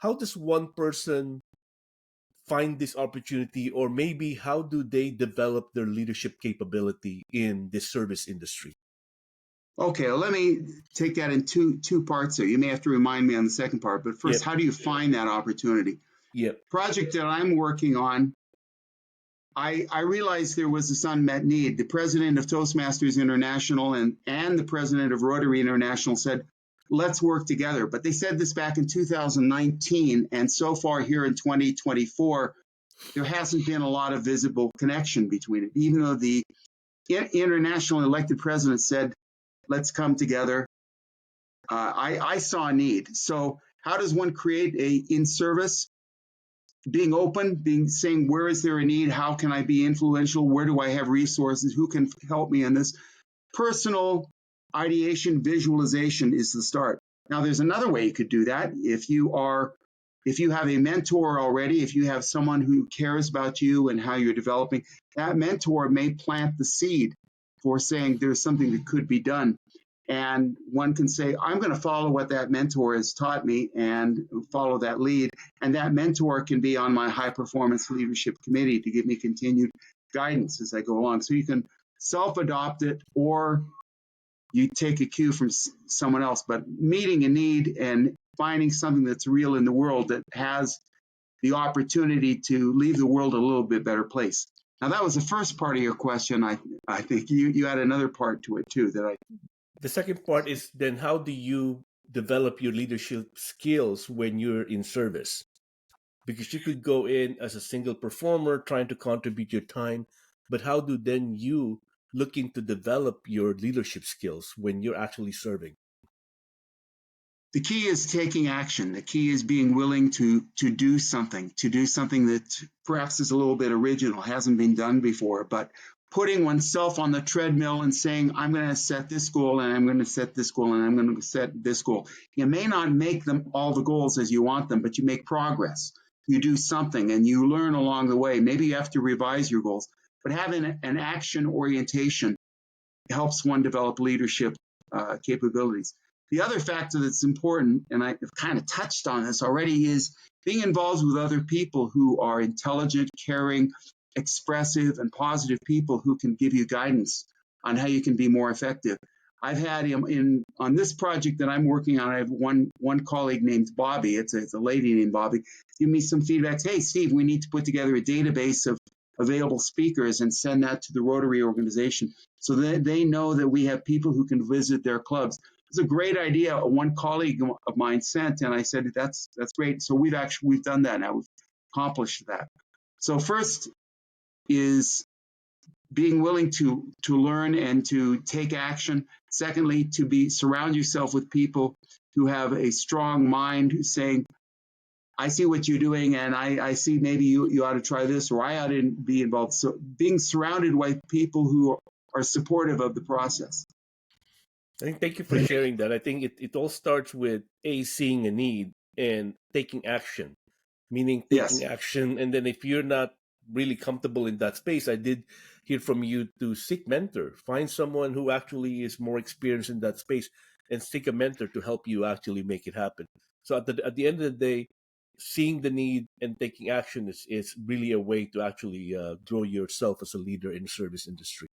how does one person find this opportunity, or maybe how do they develop their leadership capability in this service industry? Okay, well, let me take that in two parts there. You may have to remind me on the second part, but first, Yep. how do you find that opportunity? Yep. Project that I'm working on, I realized there was this unmet need. The president of Toastmasters International and the president of Rotary International said, let's work together. But they said this back in 2019, and so far here in 2024, there hasn't been a lot of visible connection between it. Even though the international elected president said, let's come together, I saw a need. So how does one create a in-service? Being open, saying, where is there a need? How can I be influential? Where do I have resources? Who can help me in this? Personal ideation, visualization is the start. Now, there's another way you could do that. If you have a mentor already, if you have someone who cares about you and how you're developing, that mentor may plant the seed for saying there's something that could be done. And one can say, I'm going to follow what that mentor has taught me and follow that lead. And that mentor can be on my high performance leadership committee to give me continued guidance as I go along. So you can self-adopt it, or you take a cue from someone else. But meeting a need and finding something that's real in the world that has the opportunity to leave the world a little bit better place. Now, that was the first part of your question. I think you had another part to it too that I... The second part is then how do you develop your leadership skills when you're in service? Because you could go in as a single performer trying to contribute your time, but how do then you looking to develop your leadership skills when you're actually serving? The key is taking action. The key is being willing to do something that perhaps is a little bit original, hasn't been done before, but putting oneself on the treadmill and saying, I'm going to set this goal, and I'm going to set this goal, and I'm going to set this goal. You may not make them all the goals as you want them, but you make progress. You do something and you learn along the way. Maybe you have to revise your goals, but having an action orientation helps one develop leadership capabilities. The other factor that's important, and I've kind of touched on this already, is being involved with other people who are intelligent, caring, expressive, and positive people who can give you guidance on how you can be more effective. I've had on this project that I'm working on, I have one colleague named Bobby. It's a lady named Bobby. Give me some feedback. Hey, Steve, we need to put together a database of available speakers and send that to the Rotary organization so that they know that we have people who can visit their clubs. It's a great idea. One colleague of mine sent, and I said, that's great. So we've done that now. We've accomplished that. So first is being willing to learn and to take action. Secondly, to surround yourself with people who have a strong mind, who's saying, I see what you're doing, and I see maybe you ought to try this, or I ought to be involved. So being surrounded by people who are supportive of the process. I think thank you for sharing that. I think it all starts with seeing a need and taking action, meaning taking action. And then if you're not really comfortable in that space, I did hear from you to seek mentor, find someone who actually is more experienced in that space and seek a mentor to help you actually make it happen. So at the end of the day, seeing the need and taking action is really a way to actually grow yourself as a leader in the service industry.